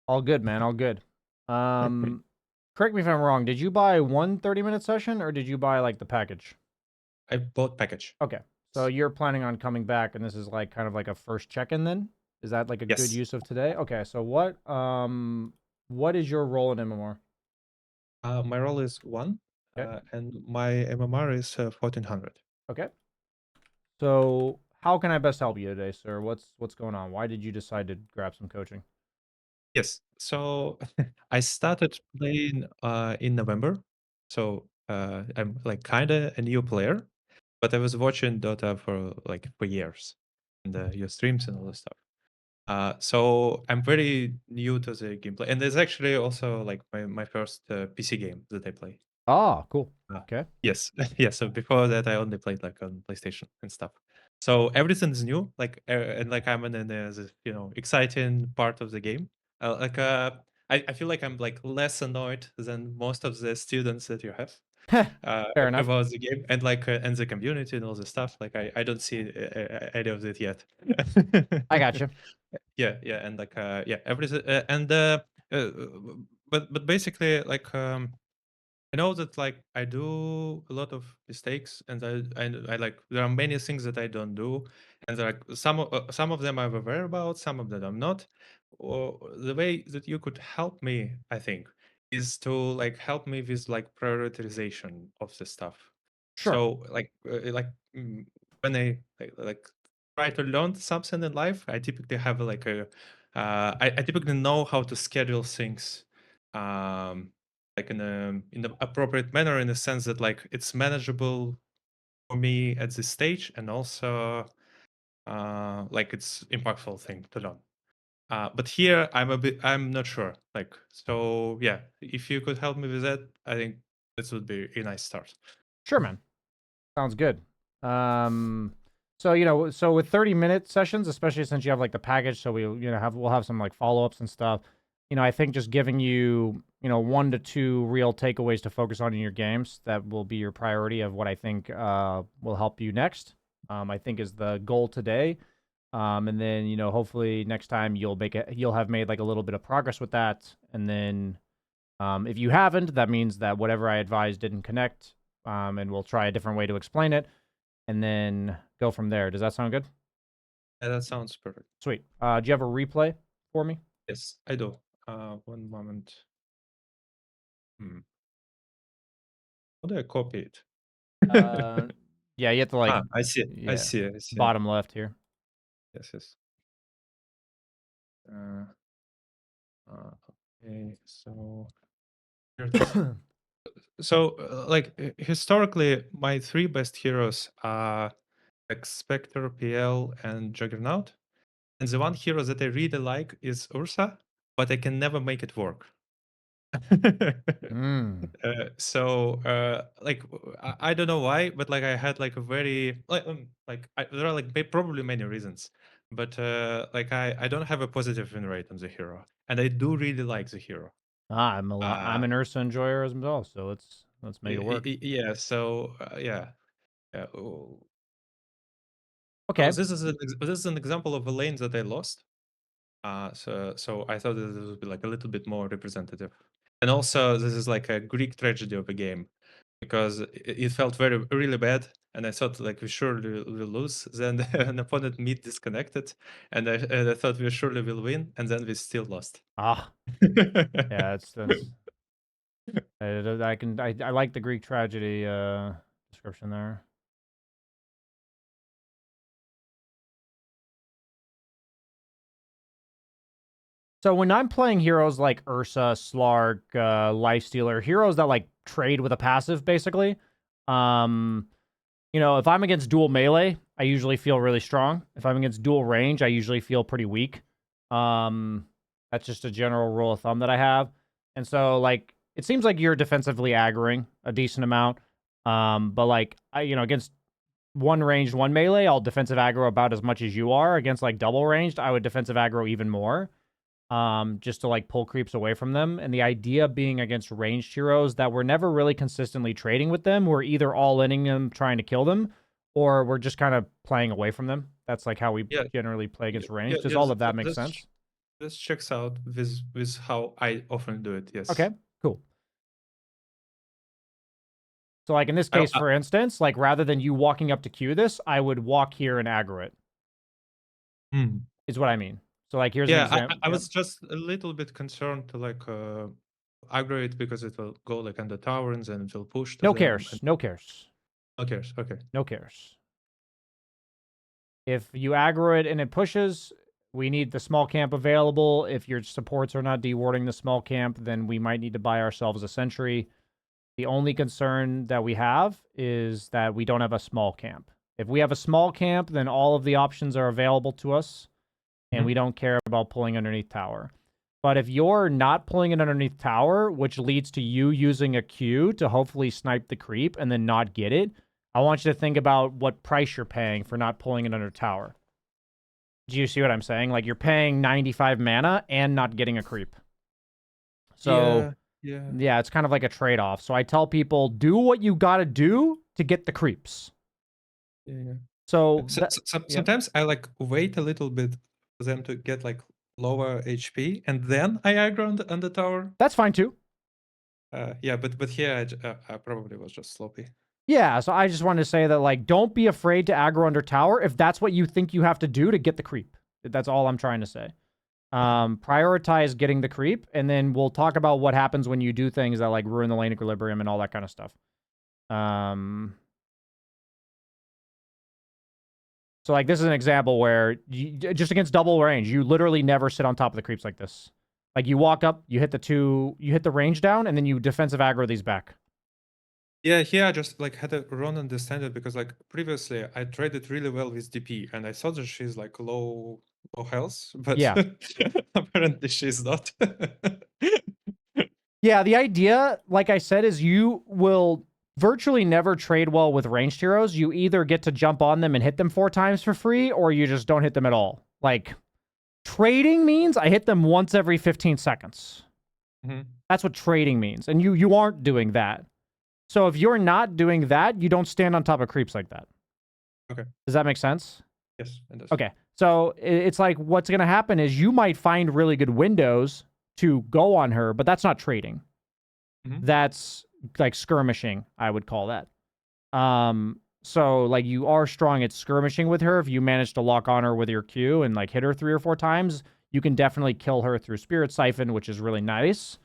All good, man. All good. Correct me if I'm wrong. Did you buy one 30-minute session or did you buy like the package? I bought package. Okay. So you're planning on coming back and this is like kind of like a first check-in then? Is that like a good Yes. use of today? Okay. So what is your role in MMR? My role is 1, Okay. and my MMR is 1400. Okay. So how can I best help you today, sir? What's going on? Why did you decide to grab some coaching? Yes. So I started playing in November. So I'm like kind of a new player, but I was watching Dota for years and your streams and all this stuff. So I'm very new to the gameplay, and it's actually also like my first PC game that I play. Ah, cool. Uh, Okay. yes, yeah. So before that, I only played like on PlayStation and stuff. So everything is new, like and like I'm in this, exciting part of the game. Like I feel like I'm like less annoyed than most of the students that you have Fair enough. about the game and like and the community and all the stuff. Like I don't see any of it yet. I got you. Yeah, yeah, and like yeah, everything uh, but basically like I know that like I do a lot of mistakes, and I like there are many things that I don't do, and like some of them I'm aware about, some of them I'm not. Or the way that you could help me, I think, is to like help me with like prioritization of the stuff. Sure. So when I try to learn something in life, I typically have like I typically know how to schedule things. Um, like in the appropriate manner in the sense that like it's manageable for me at this stage and also like it's impactful thing to learn. But here I'm not sure. Like so yeah, if you could help me with that, I think this would be a nice start. Sure, man. Sounds good. Um, so with 30-minute sessions, especially since you have like the package, so we'll have some like follow-ups and stuff. I think just giving you, 1 to 2 real takeaways to focus on in your games that will be your priority of what I think will help you next. I think is the goal today. And then, hopefully next time you'll have made like a little bit of progress with that. And then if you haven't, that means that whatever I advised didn't connect. And we'll try a different way to explain it and then go from there. Does that sound good? Yeah, that sounds perfect. Sweet. Do you have a replay for me? Yes, I do. One moment. Hmm. How do I copy it? Uh, yeah, you have to like, I see. I yeah, see. I see. bottom left here. Yes, yes. Uh, okay, so here it is. So, historically, my three best heroes are like Spectre, PL, and Juggernaut. And the one hero that I really like is Ursa, but I can never make it work. Mm. I don't know why, but like I had like a very there are like probably many reasons, but I don't have a positive win rate on the hero, and I do really like the hero. I'm Uh, an Ursa enjoyer as well, so let's make it work. yeah, so yeah, yeah. So Okay. this is an example of a lane that I lost. So I thought that this would be like a little bit more representative. And also, this is like a Greek tragedy of a game because it felt really bad, and I thought like we surely will lose. Then an opponent mid disconnected, and I thought we surely will win, and then we still lost. Ah, yeah, that's I like the Greek tragedy description there. So when I'm playing heroes like Ursa, Slark, Lifestealer, heroes that like trade with a passive, basically, um, if I'm against dual melee, I usually feel really strong. If I'm against dual range, I usually feel pretty weak. Um, that's just a general rule of thumb that I have. And so, like, it seems like you're defensively aggroing a decent amount. But like, against one ranged, one melee, I'll defensive aggro about as much as you are. Against like double ranged, I would defensive aggro even more. Just to like pull creeps away from them. And the idea being against ranged heroes that we're never really consistently trading with them. We're either all inning them trying to kill them, or we're just kind of playing away from them. That's like how we Yeah, generally play yeah, against yeah, ranged. Does yeah. all of that make sense? This checks out with how I often do it. Yes. Okay, cool. So like in this I, case, for instance, like rather than you walking up to queue this, I would walk here and aggro it, is what I mean. So like here's an yeah, example. I was just a little bit concerned to like aggro it because it will go like on the tower and then it will push to No them. cares. No cares. No cares. Okay. No cares. If you aggro it and it pushes, we need the small camp available. If your supports are not dewarding the small camp, then we might need to buy ourselves a sentry. The only concern that we have is that we don't have a small camp. If we have a small camp, then all of the options are available to us, and we don't care about pulling underneath tower. But if you're not pulling it underneath tower, which leads to you using a Q to hopefully snipe the creep and then not get it, I want you to think about what price you're paying for not pulling it under tower. Do you see what I'm saying? Like, you're paying 95 mana and not getting a creep. So, yeah, it's kind of like a trade-off. So I tell people, do what you got to do to get the creeps. Yeah. So, sometimes I like wait a little bit for them to get like lower HP, and then I aggro on the tower. That's fine too. Yeah, but here I probably was just sloppy. Yeah, so I just wanted to say that, like, don't be afraid to aggro under tower if that's what you think you have to do to get the creep. That's all I'm trying to say. Prioritize getting the creep, and then we'll talk about what happens when you do things that, like, ruin the lane equilibrium and all that kind of stuff. So, like, this is an example where, just against double range, you literally never sit on top of the creeps like this. Like, you walk up, you hit the range down, and then you defensive aggro these back. Yeah, here I just like had to run understand it because like previously I traded really well with DP and I thought that she's like low health, but yeah. apparently she's not. Yeah, the idea, like I said, is you will virtually never trade well with ranged heroes. You either get to jump on them and hit them 4 times for free, or you just don't hit them at all. Like, trading means I hit them once every 15 seconds. That's what trading means. And you aren't doing that. So if you're not doing that, you don't stand on top of creeps like that. Okay. Does that make sense? Yes, it does. Okay. So it's like what's going to happen is you might find really good windows to go on her, but that's not trading. That's like skirmishing, I would call that. So like you are strong at skirmishing with her. If you manage to lock on her with your Q and like hit her 3 or 4 times, you can definitely kill her through Spirit Siphon, which is really nice.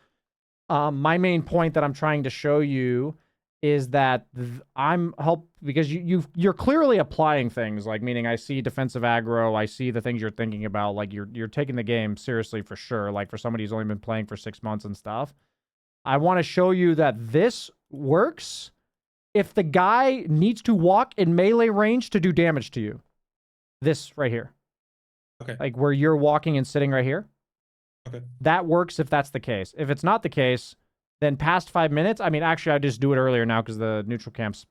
My main point that I'm trying to show you is that because you're clearly applying things, like, meaning I see defensive aggro, I see the things you're thinking about, like you're taking the game seriously for sure, like for somebody who's only been playing for 6 months and stuff. I want to show you that this works if the guy needs to walk in melee range to do damage to you. This right here. Okay. Like where you're walking and sitting right here. Okay. That works if that's the case. If it's not the case, then past 5 minutes, I mean, actually, I just do it earlier now because the neutral camps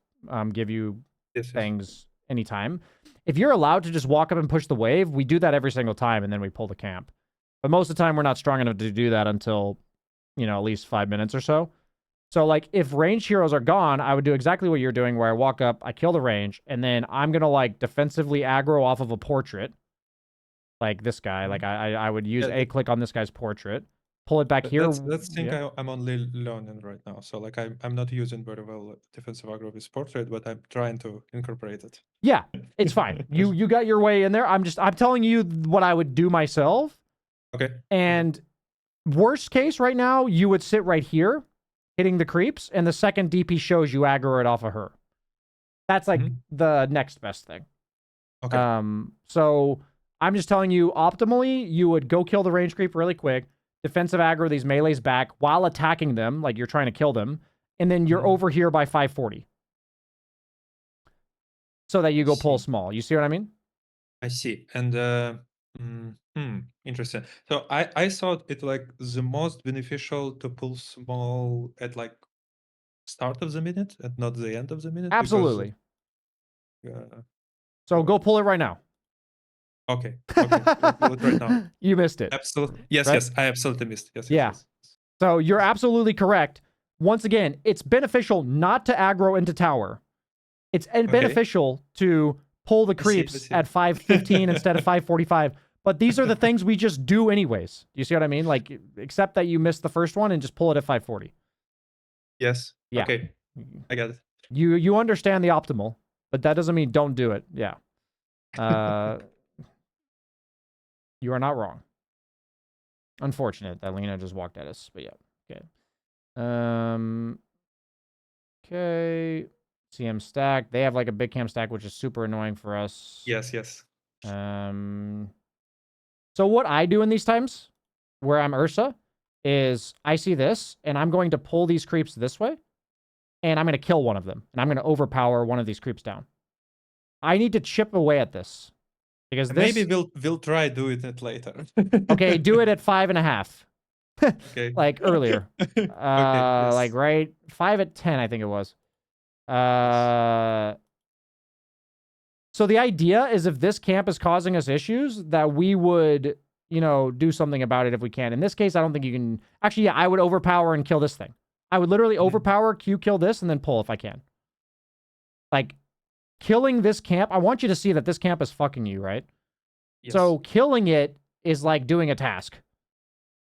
give you things anytime. If you're allowed to just walk up and push the wave, we do that every single time, and then we pull the camp. But most of the time, we're not strong enough to do that until, at least 5 minutes or so. So, like, if range heroes are gone, I would do exactly what you're doing, where I walk up, I kill the range, and then I'm going to, like, defensively aggro off of a portrait. Like this guy. Like, I would use a click on this guy's portrait. Pull it back here. That's the thing I'm only learning right now. So like I'm not using very well defensive aggro with portrait, but I'm trying to incorporate it. Yeah, it's fine. You got your way in there. I'm telling you what I would do myself. Okay. And worst case right now, you would sit right here, hitting the creeps, and the second DP shows you aggro it off of her. That's like the next best thing. Okay. So I'm just telling you, optimally, you would go kill the range creep really quick. Defensive aggro these melees back while attacking them, like you're trying to kill them, and then you're over here by 540. So that you go pull small. You see what I mean? I see. And interesting. So I thought it like the most beneficial to pull small at like start of the minute and not the end of the minute. Absolutely. Because, so go pull it right now. Okay. Pull it right now. You missed it. Absolutely. Yes, right? Yes. I absolutely missed it. Yes. Yes. So you're absolutely correct. Once again, it's beneficial not to aggro into tower. It's beneficial to pull the creeps at 5:15 instead of 5:45. But these are the things we just do anyways. Do you see what I mean? Like, except that you missed the first one and just pull it at 540. Yes. Yeah. Okay. I got it. You understand the optimal, but that doesn't mean don't do it. Yeah. You are not wrong. Unfortunate that Lena just walked at us, but yeah. Okay. Okay. CM stack. They have like a big cam stack, which is super annoying for us. Yes, yes. So what I do in these times, where I'm Ursa, is I see this, and I'm going to pull these creeps this way, and I'm going to kill one of them, and I'm going to overpower one of these creeps down. I need to chip away at this. Because this... Maybe we'll try doing it later. Okay, do it at 5.5. Okay. Like earlier. Okay, yes. Like right 5 at 10, I think it was. So the idea is if this camp is causing us issues, that we would, you know, do something about it if we can. In this case, I don't think you can. Actually, yeah, I would overpower and kill this thing. I would literally overpower, Q kill this, and then pull if I can. Like, killing this camp, I want you to see that this camp is fucking you, right? Yes. So killing it is like doing a task.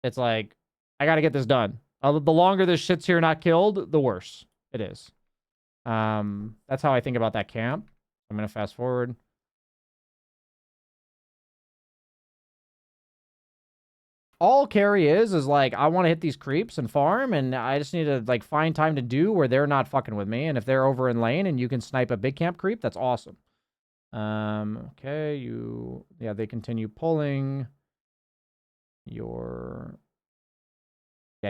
It's like, I got to get this done. The longer this shit's here not killed, the worse it is. That's how I think about that camp. I'm going to fast forward. All carry is like, I want to hit these creeps and farm, and I just need to like find time to do where they're not fucking with me. And if they're over in lane and you can snipe a big camp creep, that's awesome. Okay, yeah, they continue pulling. Yeah,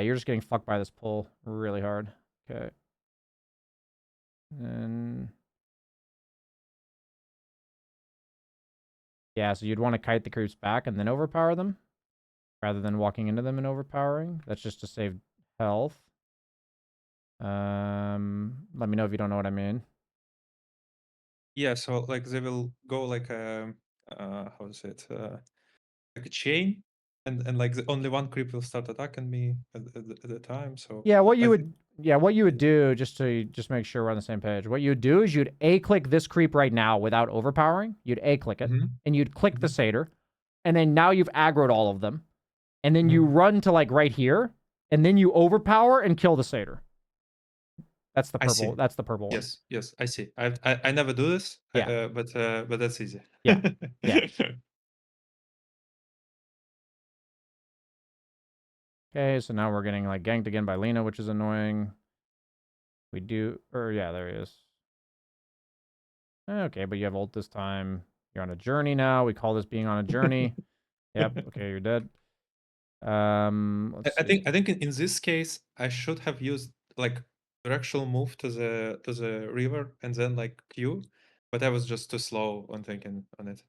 you're just getting fucked by this pull really hard. Okay. And yeah, so you'd want to kite the creeps back and then overpower them rather than walking into them and overpowering. That's just to save health. Let me know if you don't know what I mean. Yeah, so like they will go like a how is it? Like a chain, and like only one creep will start attacking me at the time. So yeah, what you would do, just to make sure we're on the same page, what you would do is you'd A-click this creep right now without overpowering. You'd A-click it, and you'd click the satyr, and then now you've aggroed all of them, and then you run to like right here, and then you overpower and kill the satyr. That's the purple. That's the purple one. Yes, yes, I see. I never do this. Yeah. But that's easy. Yeah. Yeah. Okay, so now we're getting like ganked again by Lena, which is annoying. Yeah, there he is. Okay, but you have ult this time. You're on a journey now. We call this being on a journey. Yep. Okay, you're dead. I think in this case I should have used like directional move to the river and then like Q, but I was just too slow on thinking on it.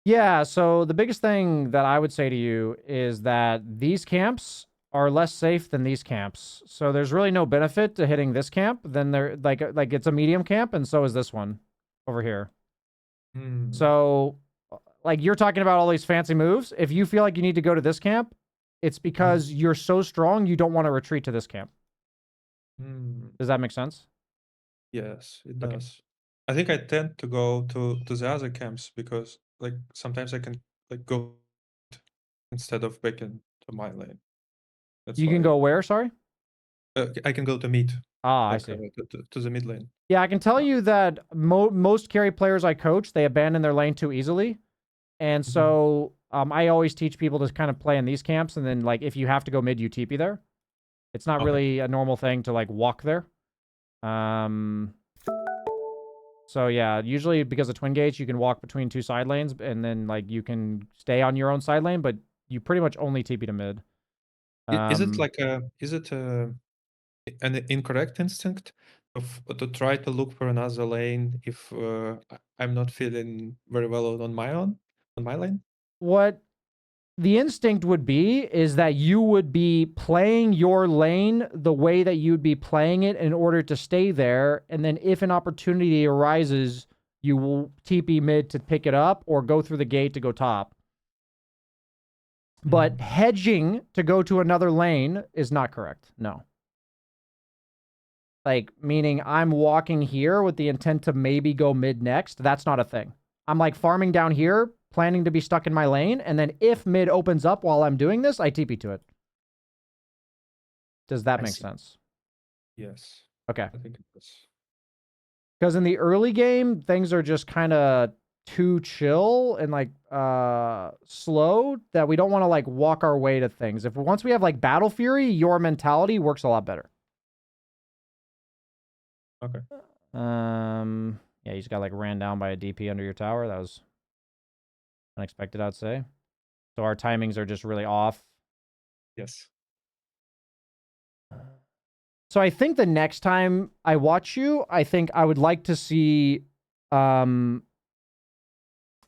Yeah, so the biggest thing that I would say to you is that these camps are less safe than these camps. So there's really no benefit to hitting this camp. Then they're like it's a medium camp, and so is this one over here. So like you're talking about all these fancy moves. If you feel like you need to go to this camp, it's because you're so strong you don't want to retreat to this camp. Does that make sense? Yes, it does. I think I tend to go to the other camps because like sometimes I can like go instead of back into my lane. You can go where? Sorry. I can go to mid. Ah, like, I see. To the mid lane. Yeah, I can tell you that most carry players I coach, they abandon their lane too easily. And so I always teach people to kind of play in these camps. And then, like, if you have to go mid, you TP there. It's not really a normal thing to, like, walk there. So, yeah, usually because of Twin Gates, you can walk between two side lanes. And then, like, you can stay on your own side lane. But you pretty much only TP to mid. Is it an incorrect instinct to try to look for another lane if I'm not feeling very well on my lane? What the instinct would be is that you would be playing your lane the way that you'd be playing it in order to stay there. And then if an opportunity arises, you will TP mid to pick it up or go through the gate to go top. But hedging to go to another lane is not correct. No. Like, meaning I'm walking here with the intent to maybe go mid next. That's not a thing. I'm like farming down here planning to be stuck in my lane, and then if mid opens up while I'm doing this, I TP to it. Does that make sense? Yes. Okay. I think it does. Because in the early game, things are just kind of too chill and like slow that we don't want to like walk our way to things. If once we have like Battle Fury, your mentality works a lot better. Okay. Yeah, you just got like ran down by a DP under your tower. That was unexpected, I'd say. So our timings are just really off. Yes. So I think the next time I watch you, I think I would like to see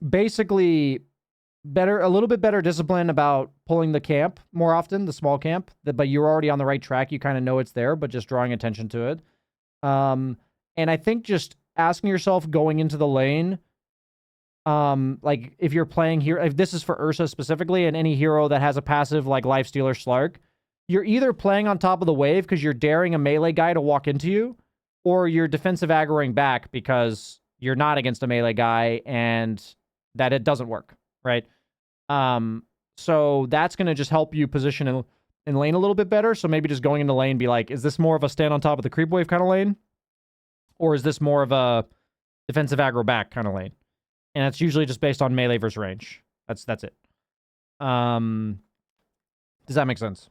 basically a little bit better discipline about pulling the camp more often, the small camp, but you're already on the right track. You kind of know it's there, but just drawing attention to it. And I think just asking yourself going into the lane, like if you're playing here, if this is for Ursa specifically and any hero that has a passive like Lifestealer Slark, you're either playing on top of the wave because you're daring a melee guy to walk into you, or you're defensive aggroing back because you're not against a melee guy and that it doesn't work, right? So that's going to just help you position in lane a little bit better. So maybe just going into lane, be like, is this more of a stand on top of the creep wave kind of lane? Or is this more of a defensive aggro back kind of lane? And it's usually just based on melee versus range. That's it. Does that make sense?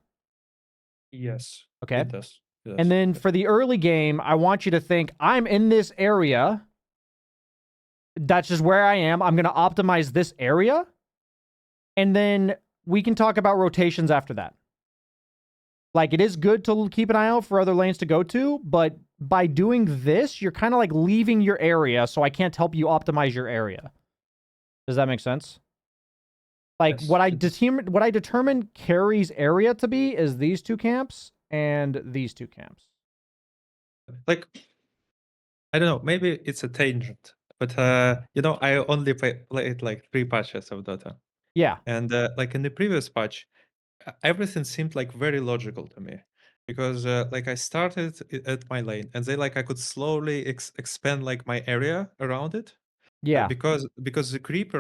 Yes. Okay. It does. And then for the early game, I want you to think, I'm in this area. That's just where I am. I'm going to optimize this area. And then we can talk about rotations after that. Like, it is good to keep an eye out for other lanes to go to, but by doing this, you're kind of like leaving your area, so I can't help you optimize your area. Does that make sense? Like, yes, what I determine carries area to be is these two camps and these two camps. Like, I don't know, maybe it's a tangent, but I only played like 3 patches of Dota. Yeah. And like in the previous patch, everything seemed like very logical to me. Because like I started at my lane, and then like I could slowly expand like my area around it. Yeah. Because the creeps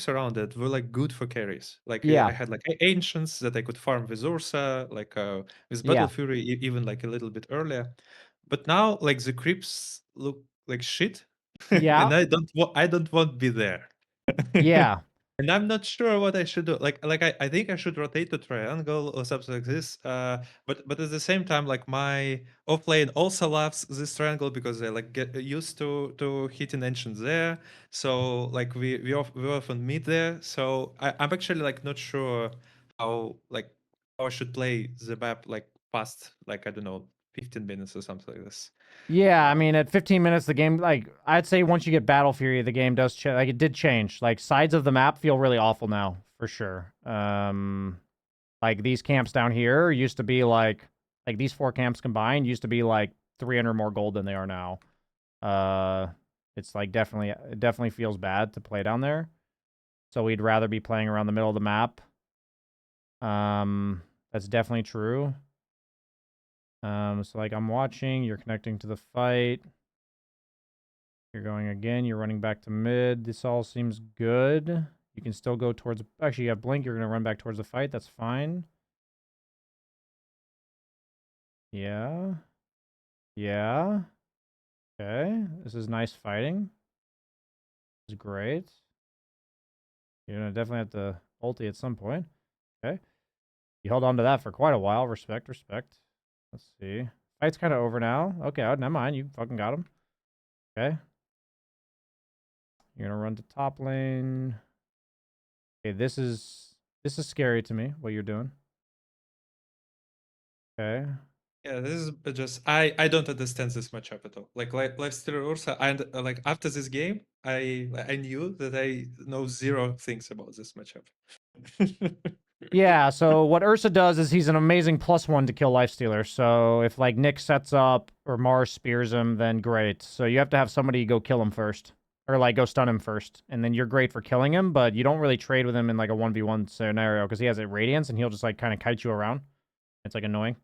around it were like good for carries. Like Yeah. I had like ancients that I could farm with Ursa, like with Yeah. Battle Fury, even like a little bit earlier. But now like the creeps look like shit, Yeah. and I don't want to be there. Yeah. And I'm not sure what I should do. I think I should rotate to triangle or something like this. But at the same time, like my offlane also loves this triangle because they like get used to hitting ancients there. So like we often meet there. So I'm actually like not sure how how I should play the map like past like I don't know 15 minutes or something like this. Yeah, I mean, at 15 minutes, the game, like, I'd say once you get Battle Fury, the game does change. Like, it did change. Like, sides of the map feel really awful now, for sure. Like, these camps down here used to be, like these 4 camps combined used to be, like, 300 more gold than they are now. It's, like, it definitely feels bad to play down there. So we'd rather be playing around the middle of the map. That's definitely true. So like I'm watching, you're connecting to the fight. You're going again, you're running back to mid. This all seems good. You can still go towards, actually you have blink, you're going to run back towards the fight. That's fine. Yeah. Yeah. Okay. This is nice fighting. This is great. You're going to definitely have to ulti at some point. Okay. You held on to that for quite a while. Respect, respect. Let's see. Fight's kind of over now. Okay, never mind. You fucking got him. Okay. You're gonna run to top lane. Okay, this is scary to me, what you're doing. Okay. Yeah, this is just I don't understand this matchup at all. Like Lifestealer Ursa, and like after this game, I knew that I know zero things about this matchup. Yeah, so what Ursa does is he's an amazing +1 to kill Lifestealer. So if like Nick sets up or Mars spears him, then great. So you have to have somebody go kill him first. Or like go stun him first. And then you're great for killing him, but you don't really trade with him in like a 1v1 scenario because he has a radiance and he'll just like kind of kite you around. It's like annoying.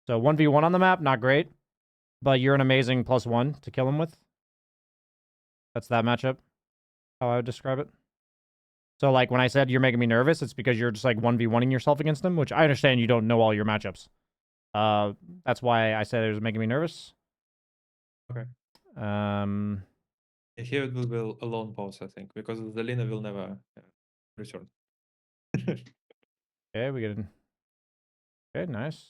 So 1v1 on the map, not great. But you're an amazing +1 to kill him with. That's that matchup. How I would describe it. So like when I said you're making me nervous, it's because you're just like 1v1ing yourself against them, which I understand you don't know all your matchups. That's why I said it was making me nervous. Okay. Um, Here it will be a long pause, I think, because the Lina will never return. okay, we get an... Okay, nice.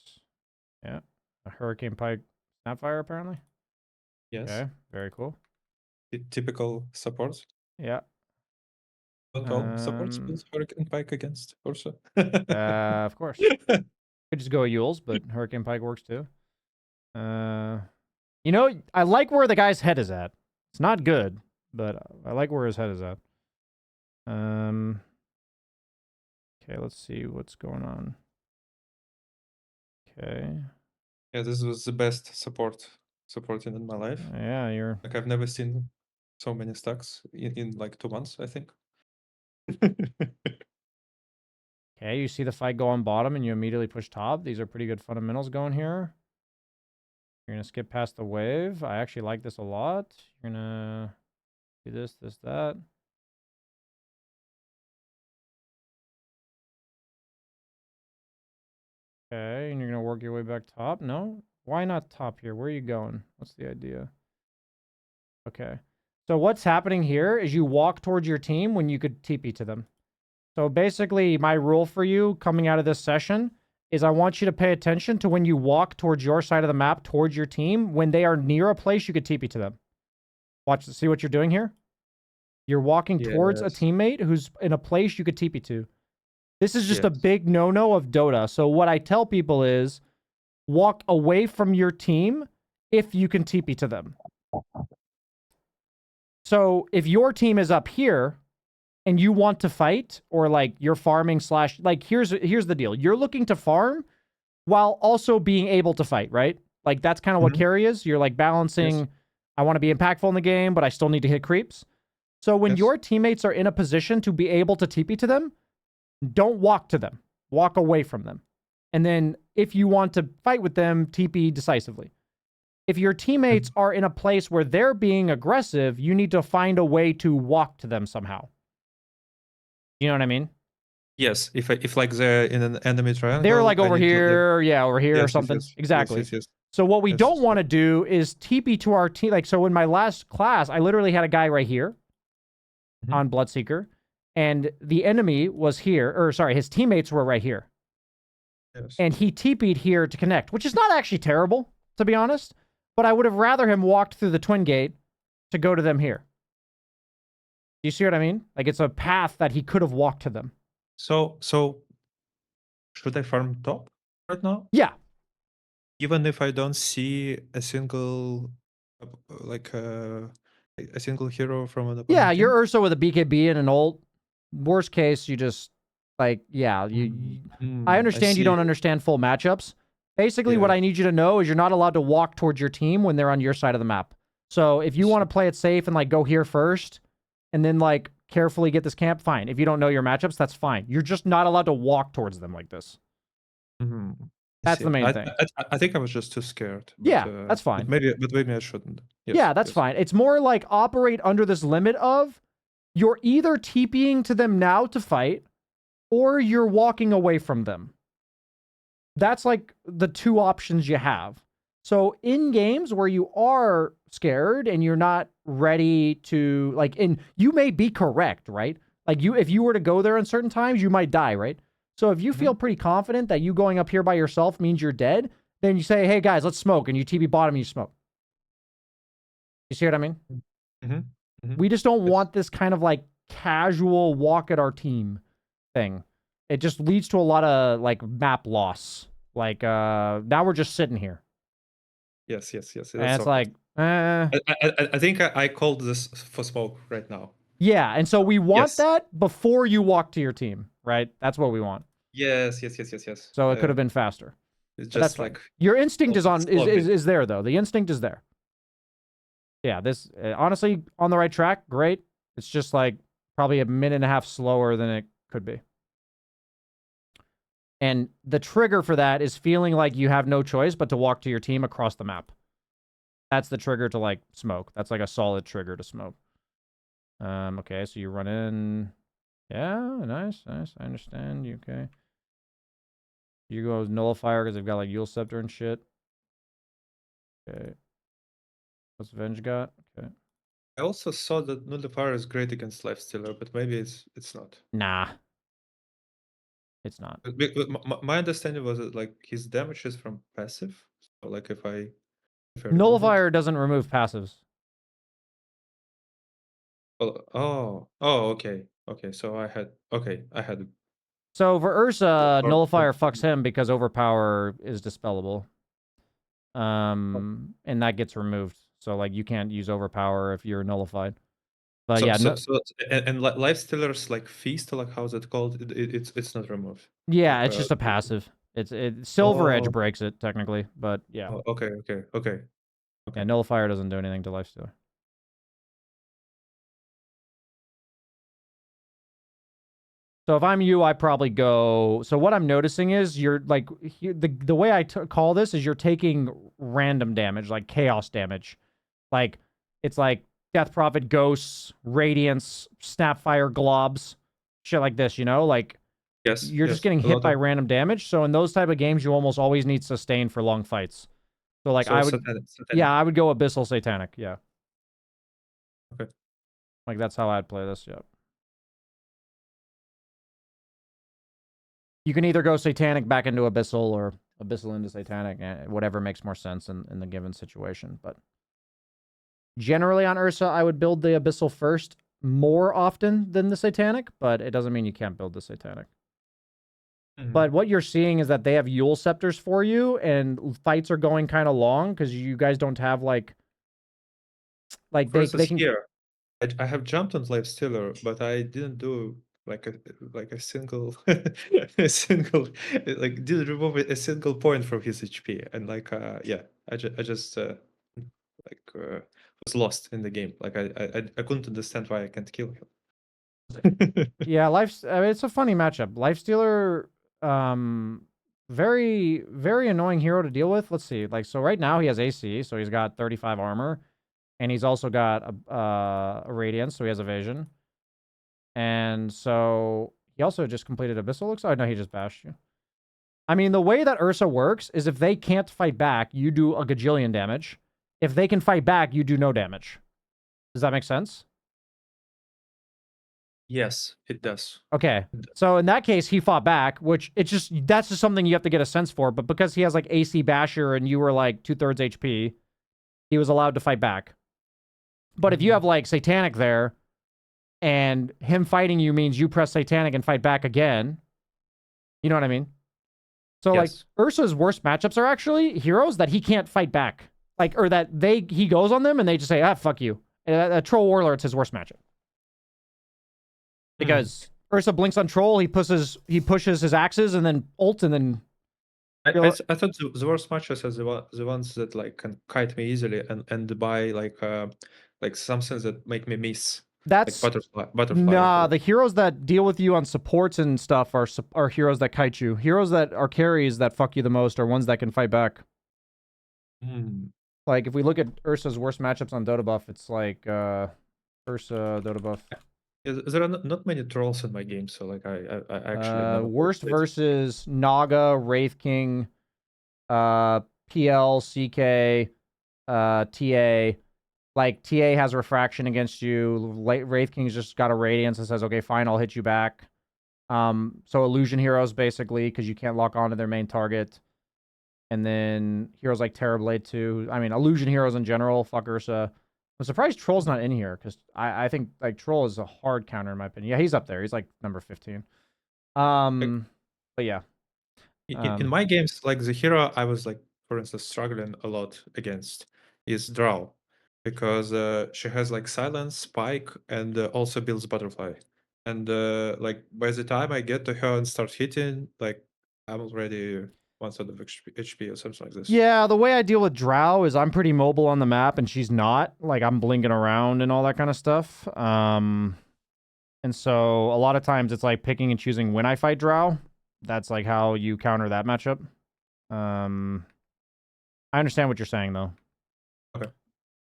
Yeah. A Hurricane Pike Snapfire, apparently. Yes. Okay, very cool. Typical supports. Yeah. Not all supports build Hurricane Pike against Ursa. Of course. Could just go Yules, but Hurricane Pike works too. You know, I like where the guy's head is at. It's not good, but I like where his head is at. Okay, let's see what's going on. Okay. Yeah, this was the best supporting in my life. Yeah, you're... Like I've never seen so many stacks in like 2 months, I think. Okay, you see the fight go on bottom and you immediately push top. These are pretty good fundamentals going here. You're going to skip past the wave. I actually like this a lot. You're going to do this, this, that. Okay, and you're going to work your way back top. No? Why not top here? Where are you going? What's the idea? Okay. So what's happening here is you walk towards your team when you could TP to them. So basically, my rule for you coming out of this session is I want you to pay attention to when you walk towards your side of the map, towards your team, when they are near a place you could TP to them. Watch, see what you're doing here? You're walking towards a teammate who's in a place you could TP to. This is just a big no-no of Dota. So what I tell people is walk away from your team if you can TP to them. So if your team is up here and you want to fight, or like you're farming slash, like here's the deal. You're looking to farm while also being able to fight, right? Like that's kind of what carry is. You're like balancing, I want to be impactful in the game, but I still need to hit creeps. So when your teammates are in a position to be able to TP to them, don't walk to them. Walk away from them. And then if you want to fight with them, TP decisively. If your teammates are in a place where they're being aggressive, you need to find a way to walk to them somehow. You know what I mean? Yes, if like they're in an enemy triangle, they're like over here, over here or something. Exactly. Yes. So what we don't want to do is TP to our team. Like, so in my last class, I literally had a guy right here on Bloodseeker, and the enemy was here, or sorry, his teammates were right here. Yes. And he TP'd here to connect, which is not actually terrible, to be honest, but I would have rather him walked through the twin gate to go to them here. Do you see what I mean? Like, it's a path that he could have walked to them. So should I farm top right now? Yeah. Even if I don't see a single like a single hero from an opponent Yeah, team? you're Ursa with a BKB and an ult. Worst case, you just like, yeah, I understand you don't understand full matchups. Basically, what I need you to know is you're not allowed to walk towards your team when they're on your side of the map. So if you want to play it safe and like go here first and then like carefully get this camp, fine. If you don't know your matchups, that's fine. You're just not allowed to walk towards them like this. That's the main thing. I think I was just too scared. But, yeah, that's fine. But maybe I shouldn't. Yes, yeah, that's fine. It's more like operate under this limit of you're either TPing to them now to fight or you're walking away from them. That's like the two options you have. So in games where you are scared and you're not ready to like, and you may be correct, right? Like if you were to go there in certain times, you might die, right? So if you feel pretty confident that you going up here by yourself means you're dead, then you say, hey guys, let's smoke, and you TP bottom and you smoke. You see what I mean? We just don't want this kind of like casual walk at our team thing. It just leads to a lot of like map loss. Like now we're just sitting here. Yes. And it's like, I think I called this for smoke right now. Yeah, and so we want that before you walk to your team, right? That's what we want. Yes. So it could have been faster. It's just like your instinct is there though. The instinct is there. Yeah, this honestly on the right track, great. It's just like probably a minute and a half slower than it could be. And the trigger for that is feeling like you have no choice but to walk to your team across the map. That's the trigger to like smoke. That's like a solid trigger to smoke. Okay, so you run in. Yeah, nice. I understand. You okay? You go nullifier because they've got like Yule Scepter and shit. Okay. What's Venge got? Okay. I also saw that Nullifier is great against Lifestealer, but maybe it's not. Nah, it's not. My understanding was that like his damage is from passive. So like if I remove it. Nullifier doesn't remove passives. Okay. Okay, so I had So for Ursa, or Nullifier fucks him because Overpower is dispellable. And that gets removed. So like you can't use Overpower if you're nullified. But so yeah, so no, so and Lifestealer's like feast, like how's it called? It's not removed. yeah, Like it's just a passive. Silver Edge oh, breaks it technically, but yeah. okay. Yeah, Nullifier doesn't do anything to Lifestealer. So if I'm you, I probably go. So what I'm noticing is you're like the way I call this is you're taking random damage, like chaos damage, like it's like Death Prophet, Ghosts, Radiance, Snapfire, Globs, shit like this. You know, like you're just Yes, getting a hit lot by of random damage. So in those type of games, you almost always need sustain for long fights. So like so I would, yeah, satanic. I would go Abyssal Satanic. Yeah, Okay. like that's how I'd play this. Yeah. You can either go Satanic back into Abyssal or Abyssal into Satanic, whatever makes more sense in the given situation. But generally on Ursa, I would build the Abyssal first more often than the Satanic, but it doesn't mean you can't build the Satanic. Mhm. But what you're seeing is that they have Yule Scepters for you, and fights are going kind of long because you guys don't have like they Versus can. here, I have jumped on Lifestealer, but I didn't do like a single a single like didn't remove a single point from his HP, and like yeah, I just was lost in the game. Like I couldn't understand why I can't kill him. Yeah, I mean, it's a funny matchup. Lifestealer, very annoying hero to deal with. Let's see, like so right now he has AC, so he's got 35 armor, and he's also got a radiance, so he has evasion, and so he also just completed abyssal. Looks like no, he just bashed you. I mean, the way that Ursa works is if they can't fight back, you do a gajillion damage. If they can fight back, you do no damage. Does that make sense? Yes, it does. Okay. It does. So in that case, he fought back, which that's just something you have to get a sense for. But because he has like AC Basher and you were like 2/3 HP, he was allowed to fight back. But if you have like Satanic there, and him fighting you means you press Satanic and fight back again, you know what I mean? So like Yes. Ursa's worst matchups are actually heroes that he can't fight back, like or that he goes on them and they just say fuck you. A Troll Warlord's his worst matchup. Mm. Because Ursa blinks on Troll, he pushes his axes and then ult and then I thought the worst matches are the ones that like can kite me easily and buy like something that make me miss like that's butterfly or nah. whatever. The heroes that deal with you on supports and stuff are heroes that kite you. Heroes that are carries that fuck you the most are ones that can fight back. Hmm. Like if we look at Ursa's worst matchups on Dota buff, it's like Ursa Dota buff. Yeah, there are not many trolls in my game, so like I actually never Worst played. versus Naga, Wraith King, PL, CK, TA. Like TA has refraction against you. Wraith King's just got a radiance and says, "Okay, fine, I'll hit you back." So illusion heroes basically because you can't lock onto their main target. And then heroes like Terrorblade too. I mean, illusion heroes in general. Fuck Ursa. I'm surprised Troll's not in here because I think like Troll is a hard counter in my opinion. Yeah, he's up there. He's like number 15. Like, But yeah. in my games, like the hero I was like, for instance, struggling a lot against is Drow, because she has like silence, spike, and also builds butterfly. And like by the time I get to her and start hitting, like I'm already 1/3 of HP or something like this. Yeah, the way I deal with Drow is I'm pretty mobile on the map and she's not. Like I'm blinking around and all that kind of stuff. And so a lot of times it's like picking and choosing when I fight Drow. That's like how you counter that matchup. I understand what you're saying though. Okay.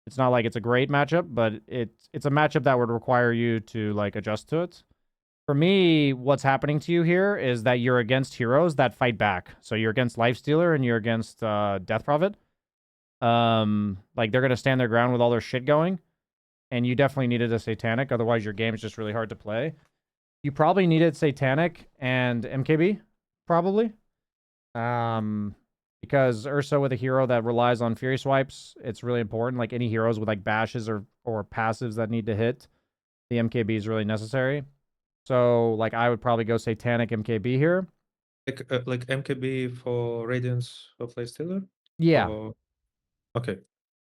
It's not like it's a great matchup, but it's a matchup that would require you to like adjust to it. For me, what's happening to you here is that you're against heroes that fight back. So you're against Lifestealer and you're against Death Prophet. Like they're gonna stand their ground with all their shit going, and you definitely needed a Satanic. Otherwise, your game's just really hard to play. You probably needed Satanic and MKB, probably. Because Ursa with a hero that relies on Fury Swipes, it's really important. Like any heroes with like bashes or passives that need to hit, the MKB is really necessary. So like I would probably go Satanic MKB here. Like MKB for Radiance of Lifestealer? Yeah. Or okay.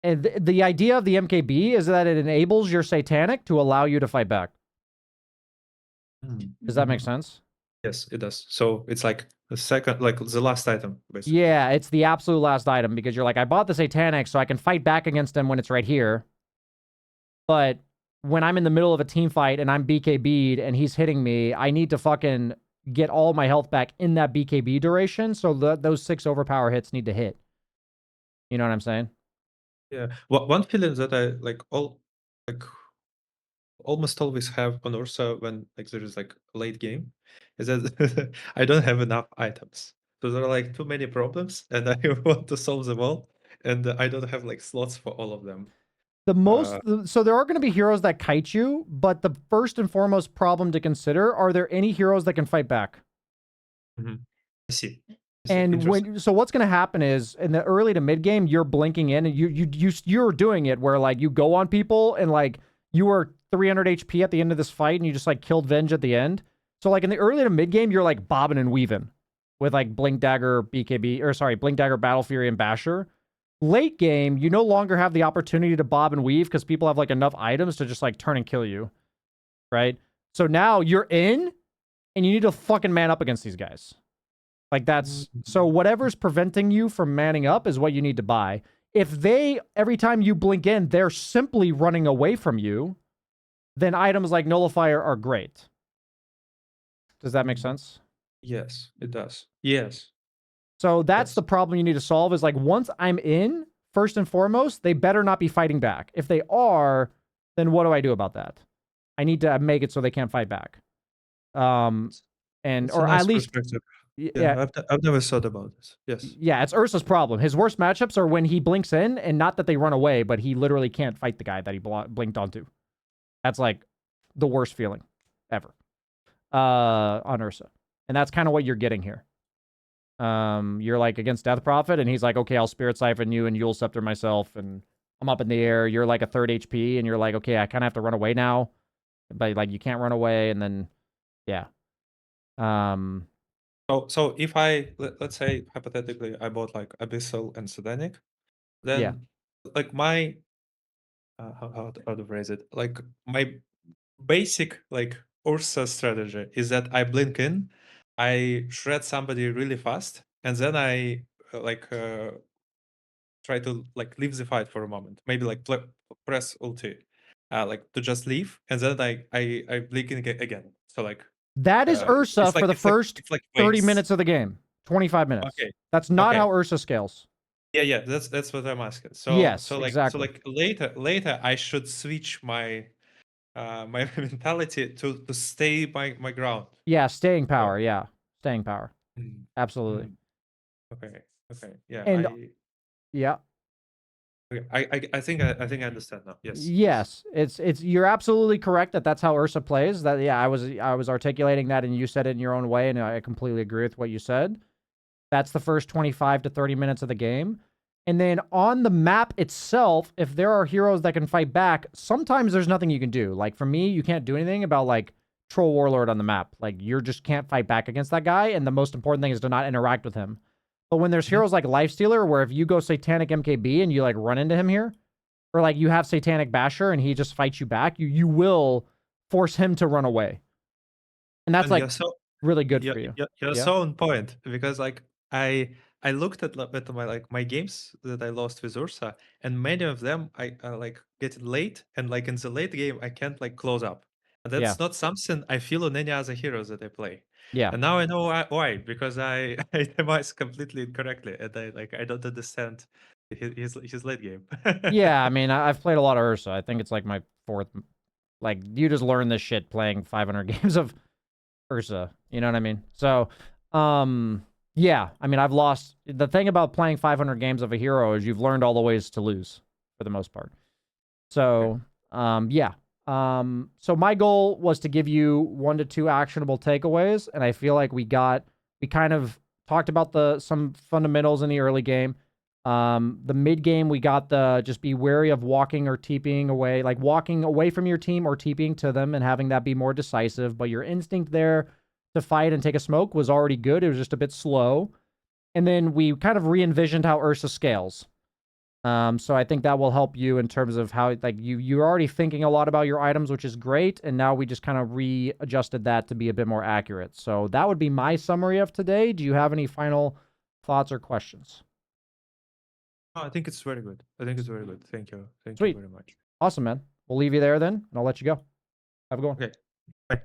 And the idea of the MKB is that it enables your Satanic to allow you to fight back. Does that make sense? Yes, it does. So it's like the second, like the last item, basically. Yeah, it's the absolute last item because you're like, I bought the Satanic so I can fight back against him when it's right here. But when I'm in the middle of a team fight and I'm BKB'd and he's hitting me, I need to fucking get all my health back in that BKB duration. So those 6 overpower hits need to hit. You know what I'm saying? Yeah. One feeling that I like almost always have on Ursa when like there is like a late game is that I don't have enough items. So there are like too many problems and I want to solve them all. And I don't have like slots for all of them. So there are going to be heroes that kite you, but the first and foremost problem to consider, are there any heroes that can fight back? I see. And what's going to happen is in the early to mid game, you're blinking in and you're doing it where like you go on people and like you were 300 HP at the end of this fight and you just like killed Venge at the end. So like in the early to mid game, you're like bobbing and weaving with like Blink Dagger, Blink Dagger, Battle Fury, and Basher. Late game, you no longer have the opportunity to bob and weave because people have like enough items to just like turn and kill you, right? So now you're in and you need to fucking man up against these guys. Like that's so whatever's preventing you from manning up is what you need to buy. If they every time you blink in, they're simply running away from you, then items like Nullifier are great. Does that make sense? Yes, it does. Yes. So that's the problem you need to solve is like once I'm in, first and foremost, they better not be fighting back. If they are, then what do I do about that? I need to make it so they can't fight back. And It's or a nice at least perspective. yeah, I've never thought about this. Yes. yeah, it's Ursa's problem. His worst matchups are when he blinks in, and not that they run away, but he literally can't fight the guy that he blinked onto. That's like the worst feeling ever on Ursa, and that's kind of what you're getting here. You're like against Death Prophet, and he's like, okay, I'll Spirit Siphon you and Yule Scepter myself, and I'm up in the air. You're like a 3rd HP, and you're like, okay, I kind of have to run away now, but like you can't run away, and then yeah. So if let's say hypothetically I bought like Abyssal and Sedanic, then Yeah. like my how to phrase it, like my basic like Ursa strategy is that I blink in, I shred somebody really fast, and then I try to like leave the fight for a moment, maybe like press ulti, like to just leave, and then I blink in again. So like That is Ursa for the first it's like 30 waves. minutes of the game. 25 minutes. Okay. That's not Okay. how Ursa scales. Yeah, that's what I'm asking. Yes, So exactly. later I should switch my my mentality to stay my ground. Yeah, staying power. Yeah, staying power. Mm, Absolutely. mm. Okay. Yeah, And yeah, I think I understand now. Yes. yes, it's you're absolutely correct that that's how Ursa plays. That yeah, I was articulating that and you said it in your own way, and I completely agree with what you said. That's the first 25 to 30 minutes of the game. And then on the map itself, if there are heroes that can fight back, sometimes there's nothing you can do. Like for me, you can't do anything about like Troll Warlord on the map. Like you just can't fight back against that guy. And the most important thing is to not interact with him. But when there's heroes like Lifestealer, where if you go Satanic MKB and you like run into him here, or like you have Satanic Basher and he just fights you back, you will force him to run away. And that's like really good for you. You're so on point because like I looked at my like my games that I lost with Ursa, and many of them I like get late, and like in the late game I can't like close up. And that's not something I feel on any other heroes that I play. Yeah. And now I know why, because I itemize completely incorrectly, and I don't understand his late game. Yeah, I mean, I've played a lot of Ursa. I think it's like my 4th. Like, you just learn this shit playing 500 games of Ursa. You know what I mean? So, yeah. I mean, I've lost. The thing about playing 500 games of a hero is you've learned all the ways to lose for the most part. So, yeah. So my goal was to give you 1 to 2 actionable takeaways, and I feel like we kind of talked about some fundamentals in the early game. The mid game, we got the just be wary of walking or TPing away, like walking away from your team or TPing to them and having that be more decisive. But your instinct there to fight and take a smoke was already good. It was just a bit slow. And then we kind of re-envisioned how Ursa scales. So I think that will help you in terms of how, like, you're already thinking a lot about your items, which is great. And now we just kind of readjusted that to be a bit more accurate. So that would be my summary of today. Do you have any final thoughts or questions? Oh, I think it's very good. I think it's very good. Thank you. Thank Sweet. you very much. Awesome, man. We'll leave you there then, and I'll let you go. Have a good one. Okay. Bye.